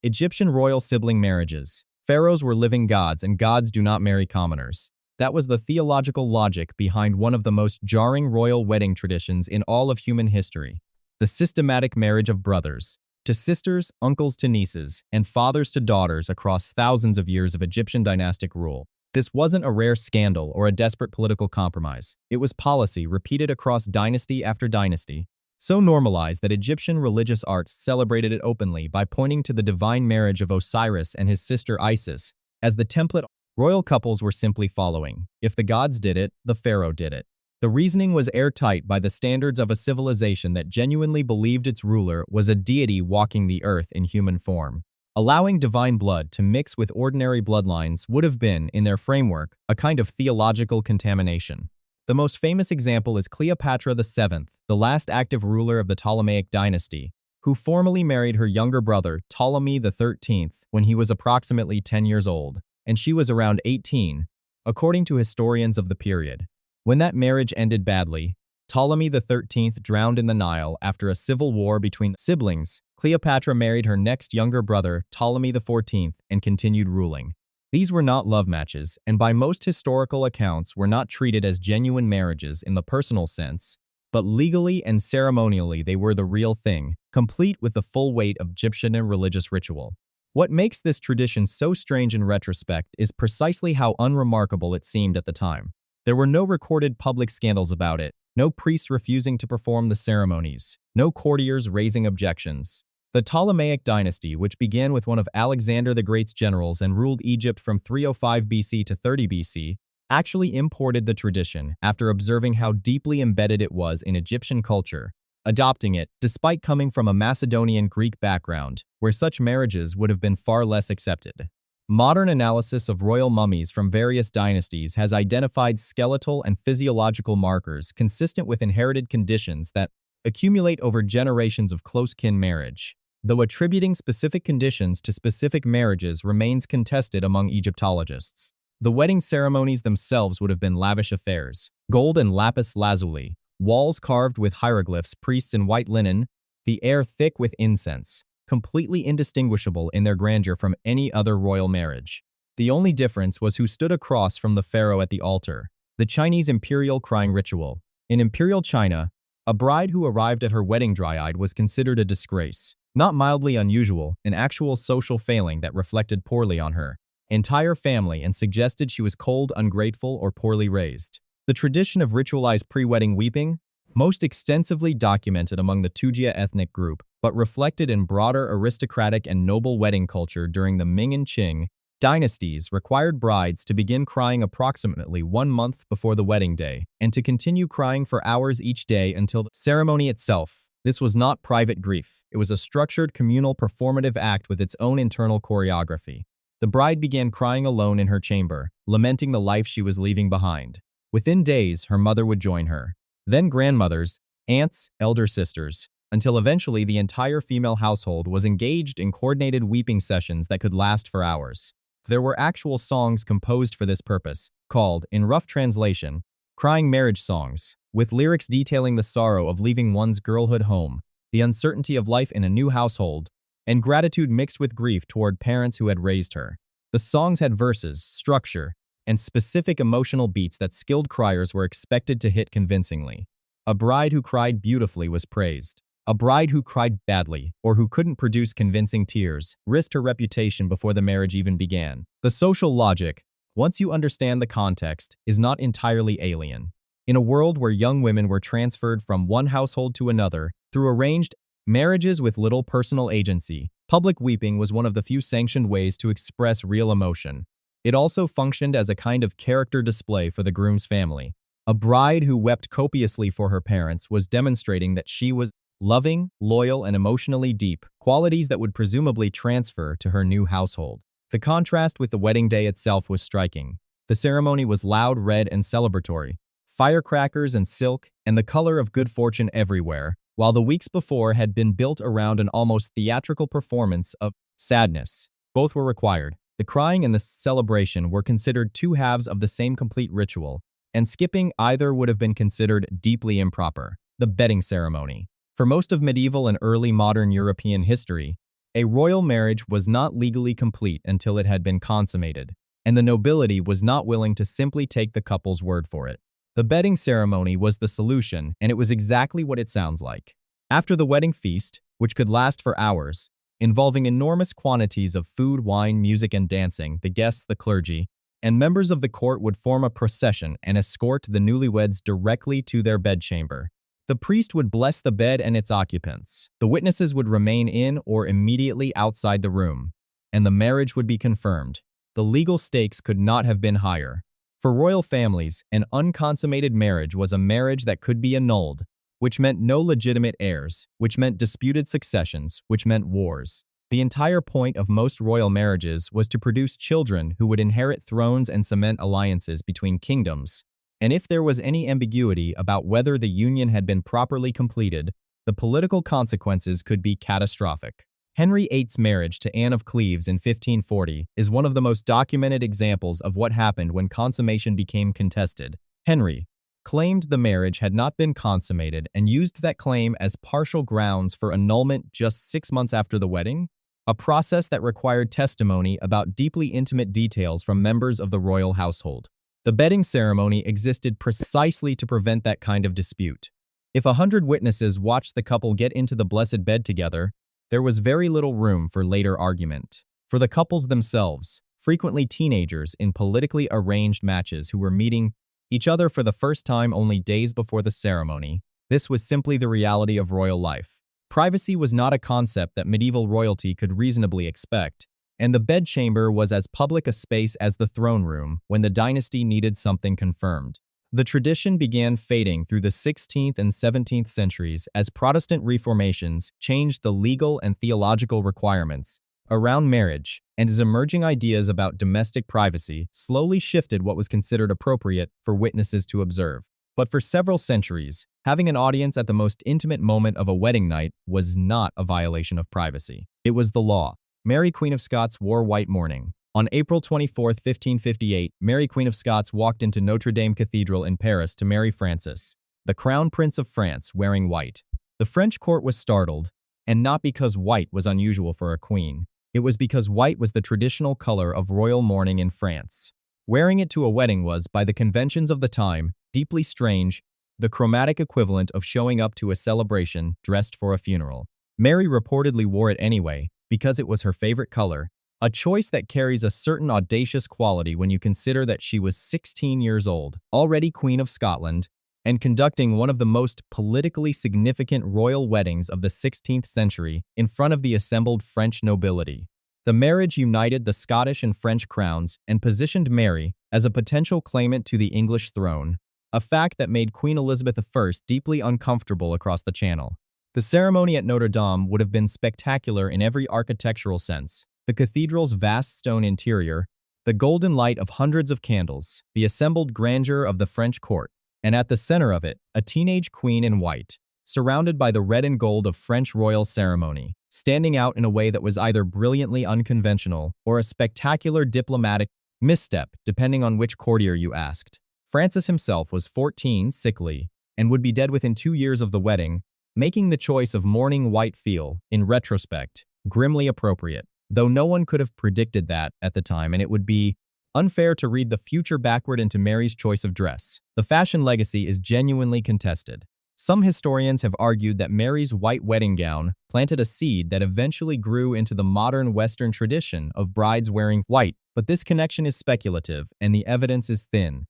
Egyptian royal sibling marriages. Pharaohs were living gods, and gods do not marry commoners. That was the theological logic behind one of the most jarring royal wedding traditions in all of human history: the systematic marriage of brothers to sisters, uncles to nieces, and fathers to daughters across thousands of years of Egyptian dynastic rule. This wasn't a rare scandal or a desperate political compromise. It was policy repeated across dynasty after dynasty, so normalized that Egyptian religious arts celebrated it openly by pointing to the divine marriage of Osiris and his sister Isis as the template royal couples were simply following. If the gods did it, the pharaoh did it. The reasoning was airtight by the standards of a civilization that genuinely believed its ruler was a deity walking the earth in human form. Allowing divine blood to mix with ordinary bloodlines would have been, in their framework, a kind of theological contamination. The most famous example is Cleopatra VII, the last active ruler of the Ptolemaic dynasty, who formally married her younger brother, Ptolemy XIII, when he was approximately 10 years old, and she was around 18, according to historians of the period. When that marriage ended badly, Ptolemy XIII drowned in the Nile after a civil war between siblings. Cleopatra married her next younger brother, Ptolemy XIV, and continued ruling. These were not love matches, and by most historical accounts were not treated as genuine marriages in the personal sense, but legally and ceremonially they were the real thing, complete with the full weight of Egyptian and religious ritual. What makes this tradition so strange in retrospect is precisely how unremarkable it seemed at the time. There were no recorded public scandals about it, no priests refusing to perform the ceremonies, no courtiers raising objections. The Ptolemaic dynasty, which began with one of Alexander the Great's generals and ruled Egypt from 305 BC to 30 BC, actually imported the tradition after observing how deeply embedded it was in Egyptian culture, adopting it despite coming from a Macedonian Greek background, where such marriages would have been far less accepted. Modern analysis of royal mummies from various dynasties has identified skeletal and physiological markers consistent with inherited conditions that accumulate over generations of close-kin marriage, though attributing specific conditions to specific marriages remains contested among Egyptologists. The wedding ceremonies themselves would have been lavish affairs: gold and lapis lazuli, walls carved with hieroglyphs, priests in white linen, the air thick with incense, completely indistinguishable in their grandeur from any other royal marriage. The only difference was who stood across from the pharaoh at the altar. The Chinese imperial crying ritual. In imperial China, a bride who arrived at her wedding dry-eyed was considered a disgrace. Not mildly unusual, an actual social failing that reflected poorly on her entire family and suggested she was cold, ungrateful, or poorly raised. The tradition of ritualized pre-wedding weeping, most extensively documented among the Tujia ethnic group, but reflected in broader aristocratic and noble wedding culture during the Ming and Qing dynasties, required brides to begin crying approximately 1 month before the wedding day, and to continue crying for hours each day until the ceremony itself. This was not private grief. It was a structured communal performative act with its own internal choreography. The bride began crying alone in her chamber, lamenting the life she was leaving behind. Within days, her mother would join her, then grandmothers, aunts, elder sisters, until eventually the entire female household was engaged in coordinated weeping sessions that could last for hours. There were actual songs composed for this purpose, called, in rough translation, crying marriage songs, with lyrics detailing the sorrow of leaving one's girlhood home, the uncertainty of life in a new household, and gratitude mixed with grief toward parents who had raised her. The songs had verses, structure, and specific emotional beats that skilled criers were expected to hit convincingly. A bride who cried beautifully was praised. A bride who cried badly, or who couldn't produce convincing tears, risked her reputation before the marriage even began. The social logic, once you understand the context, is not entirely alien. In a world where young women were transferred from one household to another through arranged marriages with little personal agency, public weeping was one of the few sanctioned ways to express real emotion. It also functioned as a kind of character display for the groom's family. A bride who wept copiously for her parents was demonstrating that she was loving, loyal, and emotionally deep, qualities that would presumably transfer to her new household. The contrast with the wedding day itself was striking. The ceremony was loud, red, and celebratory. Firecrackers and silk, and the color of good fortune everywhere, while the weeks before had been built around an almost theatrical performance of sadness. Both were required. The crying and the celebration were considered two halves of the same complete ritual, and skipping either would have been considered deeply improper. The bedding ceremony. For most of medieval and early modern European history, A royal marriage was not legally complete until it had been consummated, and the nobility was not willing to simply take the couple's word for it. The bedding ceremony was the solution, and it was exactly what it sounds like. After the wedding feast, which could last for hours, involving enormous quantities of food, wine, music, and dancing, the guests, the clergy, and members of the court would form a procession and escort the newlyweds directly to their bedchamber. The priest would bless the bed and its occupants. The witnesses would remain in or immediately outside the room, and the marriage would be confirmed. The legal stakes could not have been higher. For royal families, an unconsummated marriage was a marriage that could be annulled, which meant no legitimate heirs, which meant disputed successions, which meant wars. The entire point of most royal marriages was to produce children who would inherit thrones and cement alliances between kingdoms. And if there was any ambiguity about whether the union had been properly completed, the political consequences could be catastrophic. Henry VIII's marriage to Anne of Cleves in 1540 is one of the most documented examples of what happened when consummation became contested. Henry claimed the marriage had not been consummated and used that claim as partial grounds for annulment just 6 months after the wedding, a process that required testimony about deeply intimate details from members of the royal household. The bedding ceremony existed precisely to prevent that kind of dispute. If 100 witnesses watched the couple get into the blessed bed together, there was very little room for later argument. For the couples themselves, frequently teenagers in politically arranged matches who were meeting each other for the first time only days before the ceremony, this was simply the reality of royal life. Privacy was not a concept that medieval royalty could reasonably expect, and the bedchamber was as public a space as the throne room when the dynasty needed something confirmed. The tradition began fading through the 16th and 17th centuries as Protestant reformations changed the legal and theological requirements around marriage, and as emerging ideas about domestic privacy slowly shifted what was considered appropriate for witnesses to observe. But for several centuries, having an audience at the most intimate moment of a wedding night was not a violation of privacy. It was the law. Mary, Queen of Scots, wore white mourning. On April 24, 1558, Mary, Queen of Scots, walked into Notre Dame Cathedral in Paris to marry Francis, the Crown Prince of France, wearing white. The French court was startled, and not because white was unusual for a queen. It was because white was the traditional color of royal mourning in France. Wearing it to a wedding was, by the conventions of the time, deeply strange, the chromatic equivalent of showing up to a celebration dressed for a funeral. Mary reportedly wore it anyway, because it was her favorite color, a choice that carries a certain audacious quality when you consider that she was 16 years old, already Queen of Scotland, and conducting one of the most politically significant royal weddings of the 16th century in front of the assembled French nobility. The marriage united the Scottish and French crowns and positioned Mary as a potential claimant to the English throne, a fact that made Queen Elizabeth I deeply uncomfortable across the Channel. The ceremony at Notre Dame would have been spectacular in every architectural sense. The cathedral's vast stone interior, the golden light of hundreds of candles, the assembled grandeur of the French court, and at the center of it, a teenage queen in white, surrounded by the red and gold of French royal ceremony, standing out in a way that was either brilliantly unconventional or a spectacular diplomatic misstep, depending on which courtier you asked. Francis himself was 14, sickly, and would be dead within 2 years of the wedding, making the choice of mourning white feel, in retrospect, grimly appropriate, though no one could have predicted that at the time, and it would be unfair to read the future backward into Mary's choice of dress. The fashion legacy is genuinely contested. Some historians have argued that Mary's white wedding gown planted a seed that eventually grew into the modern Western tradition of brides wearing white, but this connection is speculative and the evidence is thin.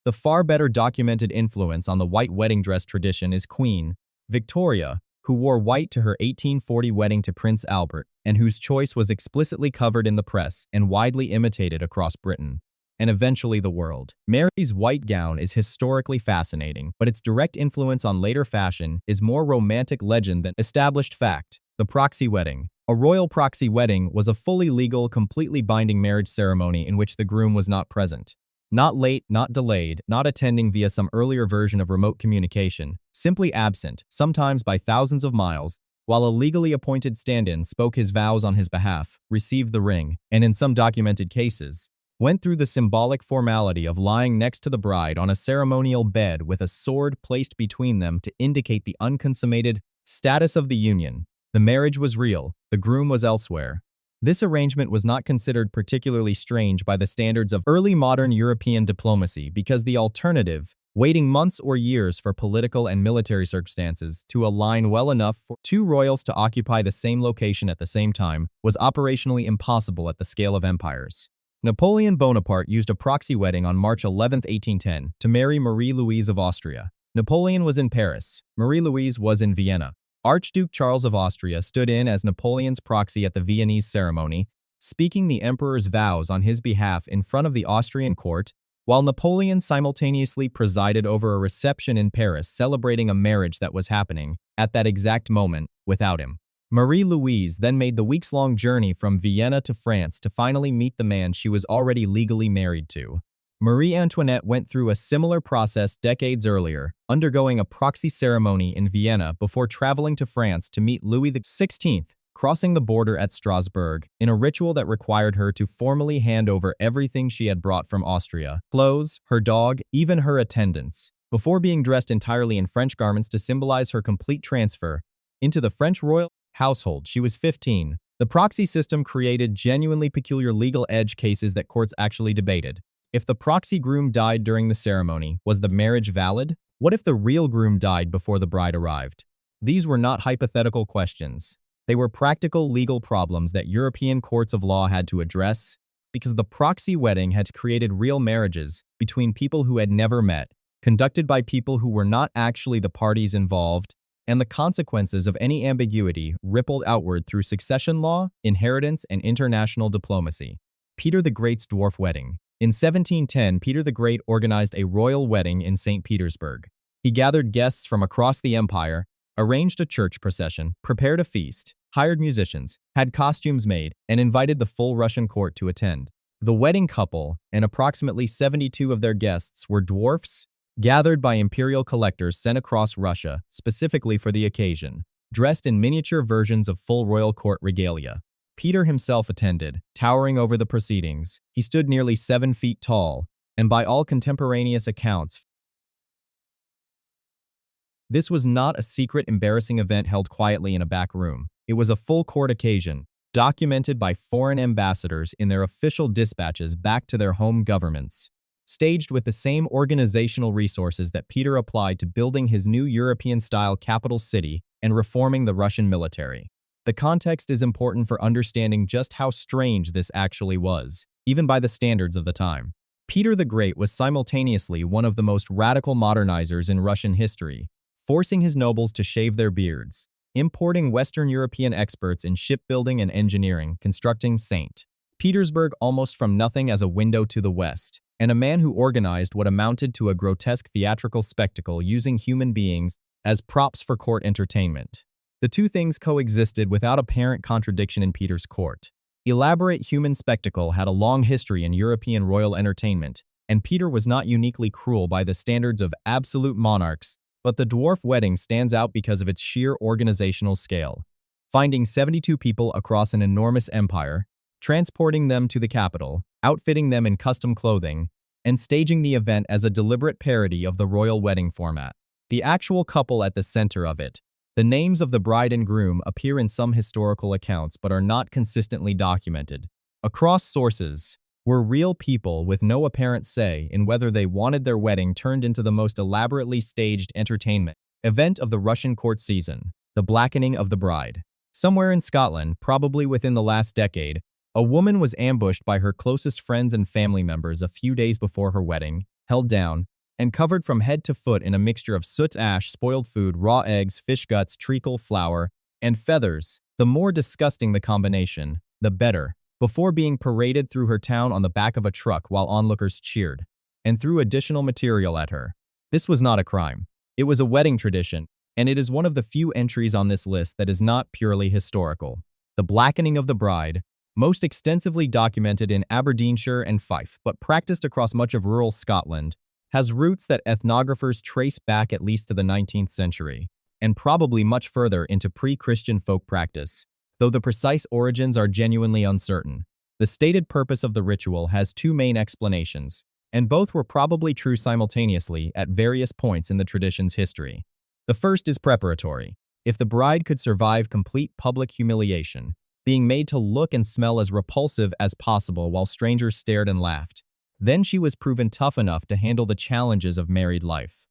The far better documented influence on the white wedding dress tradition is Queen Victoria, who wore white to her 1840 wedding to Prince Albert, and whose choice was explicitly covered in the press and widely imitated across Britain, and eventually the world. Mary's white gown is historically fascinating, but its direct influence on later fashion is more romantic legend than established fact. The proxy wedding. A royal proxy wedding was a fully legal, completely binding marriage ceremony in which the groom was not present. Not late, not delayed, not attending via some earlier version of remote communication, simply absent, sometimes by thousands of miles, while a legally appointed stand-in spoke his vows on his behalf, received the ring, and in some documented cases, went through the symbolic formality of lying next to the bride on a ceremonial bed with a sword placed between them to indicate the unconsummated status of the union. The marriage was real, The groom was elsewhere. This arrangement was not considered particularly strange by the standards of early modern European diplomacy because the alternative, waiting months or years for political and military circumstances to align well enough for two royals to occupy the same location at the same time, was operationally impossible at the scale of empires. Napoleon Bonaparte used a proxy wedding on March 11, 1810, to marry Marie-Louise of Austria. Napoleon was in Paris. Marie-Louise was in Vienna. Archduke Charles of Austria stood in as Napoleon's proxy at the Viennese ceremony, speaking the emperor's vows on his behalf in front of the Austrian court, while Napoleon simultaneously presided over a reception in Paris celebrating a marriage that was happening, at that exact moment, without him. Marie-Louise then made the weeks-long journey from Vienna to France to finally meet the man she was already legally married to. Marie Antoinette went through a similar process decades earlier, undergoing a proxy ceremony in Vienna before traveling to France to meet Louis XVI, crossing the border at Strasbourg, in a ritual that required her to formally hand over everything she had brought from Austria, clothes, her dog, even her attendants, before being dressed entirely in French garments to symbolize her complete transfer into the French royal household. She was 15. The proxy system created genuinely peculiar legal edge cases that courts actually debated. If the proxy groom died during the ceremony, was the marriage valid? What if the real groom died before the bride arrived? These were not hypothetical questions. They were practical legal problems that European courts of law had to address, because the proxy wedding had created real marriages between people who had never met, conducted by people who were not actually the parties involved, and the consequences of any ambiguity rippled outward through succession law, inheritance, and international diplomacy. Peter the Great's dwarf wedding. In 1710, Peter the Great organized a royal wedding in St. Petersburg. He gathered guests from across the empire, arranged a church procession, prepared a feast, hired musicians, had costumes made, and invited the full Russian court to attend. The wedding couple, and approximately 72 of their guests, were dwarfs, gathered by imperial collectors sent across Russia specifically for the occasion, dressed in miniature versions of full royal court regalia. Peter himself attended, towering over the proceedings. He stood nearly 7 feet tall, and by all contemporaneous accounts, this was not a secret, embarrassing event held quietly in a back room. It was a full court occasion, documented by foreign ambassadors in their official dispatches back to their home governments, staged with the same organizational resources that Peter applied to building his new European-style capital city and reforming the Russian military. The context is important for understanding just how strange this actually was, even by the standards of the time. Peter the Great was simultaneously one of the most radical modernizers in Russian history, forcing his nobles to shave their beards, importing Western European experts in shipbuilding and engineering, constructing St. Petersburg almost from nothing as a window to the West, and a man who organized what amounted to a grotesque theatrical spectacle using human beings as props for court entertainment. The two things coexisted without apparent contradiction in Peter's court. Elaborate human spectacle had a long history in European royal entertainment, and Peter was not uniquely cruel by the standards of absolute monarchs, but the dwarf wedding stands out because of its sheer organizational scale. Finding 72 people across an enormous empire, transporting them to the capital, outfitting them in custom clothing, and staging the event as a deliberate parody of the royal wedding format. The actual couple at the center of it. The names of the bride and groom appear in some historical accounts but are not consistently documented. Across sources, were real people with no apparent say in whether they wanted their wedding turned into the most elaborately staged entertainment event of the Russian court season, the blackening of the bride. Somewhere in Scotland, probably within the last decade, a woman was ambushed by her closest friends and family members a few days before her wedding, held down, and covered from head to foot in a mixture of soot ash, spoiled food, raw eggs, fish guts, treacle, flour, and feathers. The more disgusting the combination, the better, before being paraded through her town on the back of a truck while onlookers cheered and threw additional material at her. This was not a crime. It was a wedding tradition, and it is one of the few entries on this list that is not purely historical. The blackening of the bride, most extensively documented in Aberdeenshire and Fife, but practiced across much of rural Scotland, has roots that ethnographers trace back at least to the 19th century, and probably much further into pre-Christian folk practice, though the precise origins are genuinely uncertain. The stated purpose of the ritual has two main explanations, and both were probably true simultaneously at various points in the tradition's history. The first is preparatory. If the bride could survive complete public humiliation, being made to look and smell as repulsive as possible while strangers stared and laughed, then she was proven tough enough to handle the challenges of married life.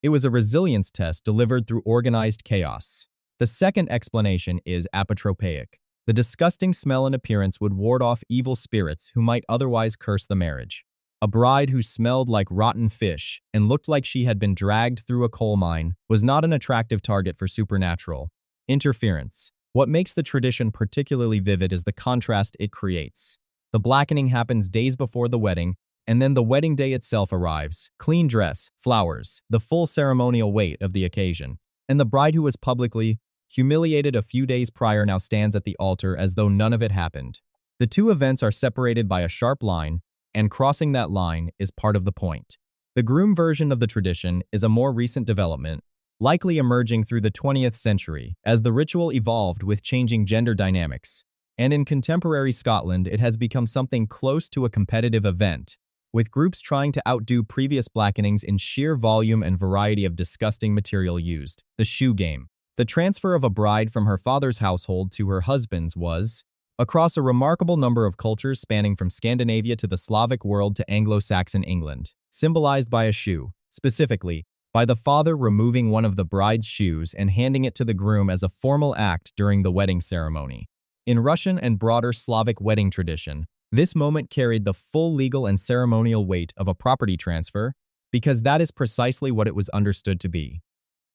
It was a resilience test delivered through organized chaos. The second explanation is apotropaic. The disgusting smell and appearance would ward off evil spirits who might otherwise curse the marriage. A bride who smelled like rotten fish and looked like she had been dragged through a coal mine was not an attractive target for supernatural interference. What makes the tradition particularly vivid is the contrast it creates. The blackening happens days before the wedding, and then the wedding day itself arrives. Clean dress, flowers, the full ceremonial weight of the occasion. And the bride who was publicly humiliated a few days prior now stands at the altar as though none of it happened. The two events are separated by a sharp line, and crossing that line is part of the point. The groom version of the tradition is a more recent development, likely emerging through the 20th century as the ritual evolved with changing gender dynamics. And in contemporary Scotland, it has become something close to a competitive event, with groups trying to outdo previous blackenings in sheer volume and variety of disgusting material used. The shoe game. The transfer of a bride from her father's household to her husband's was, across a remarkable number of cultures spanning from Scandinavia to the Slavic world to Anglo-Saxon England, symbolized by a shoe, specifically, by the father removing one of the bride's shoes and handing it to the groom as a formal act during the wedding ceremony. In Russian and broader Slavic wedding tradition, this moment carried the full legal and ceremonial weight of a property transfer, because that is precisely what it was understood to be.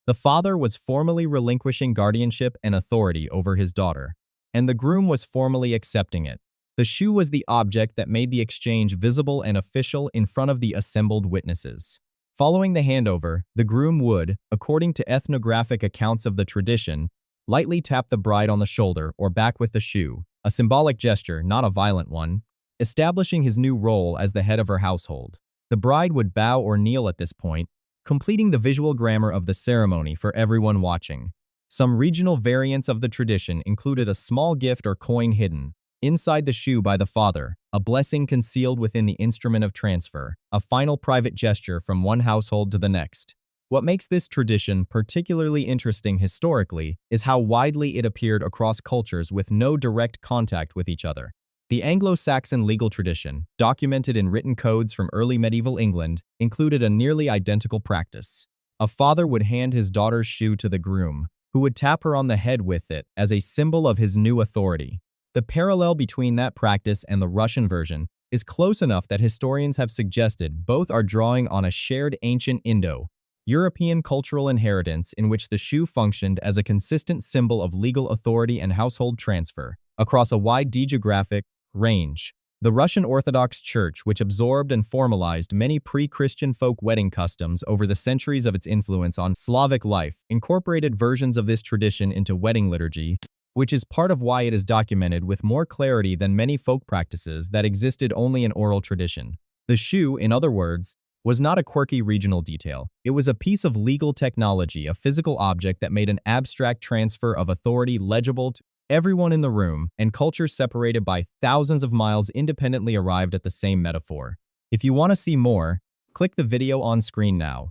The father was formally relinquishing guardianship and authority over his daughter, and the groom was formally accepting it. The shoe was the object that made the exchange visible and official in front of the assembled witnesses. Following the handover, the groom would, according to ethnographic accounts of the tradition, lightly tap the bride on the shoulder or back with the shoe, a symbolic gesture, not a violent one, establishing his new role as the head of her household. The bride would bow or kneel at this point, completing the visual grammar of the ceremony for everyone watching. Some regional variants of the tradition included a small gift or coin hidden inside the shoe by the father, a blessing concealed within the instrument of transfer, a final private gesture from one household to the next. What makes this tradition particularly interesting historically is how widely it appeared across cultures with no direct contact with each other. The Anglo-Saxon legal tradition, documented in written codes from early medieval England, included a nearly identical practice. A father would hand his daughter's shoe to the groom, who would tap her on the head with it as a symbol of his new authority. The parallel between that practice and the Russian version is close enough that historians have suggested both are drawing on a shared ancient Indo-European cultural inheritance in which the shoe functioned as a consistent symbol of legal authority and household transfer across a wide geographic range. The Russian Orthodox Church, which absorbed and formalized many pre-Christian folk wedding customs over the centuries of its influence on Slavic life, incorporated versions of this tradition into wedding liturgy, which is part of why it is documented with more clarity than many folk practices that existed only in oral tradition. The shoe, in other words, was not a quirky regional detail. It was a piece of legal technology, a physical object that made an abstract transfer of authority legible to everyone in the room, and cultures separated by thousands of miles independently arrived at the same metaphor. If you want to see more, click the video on screen now.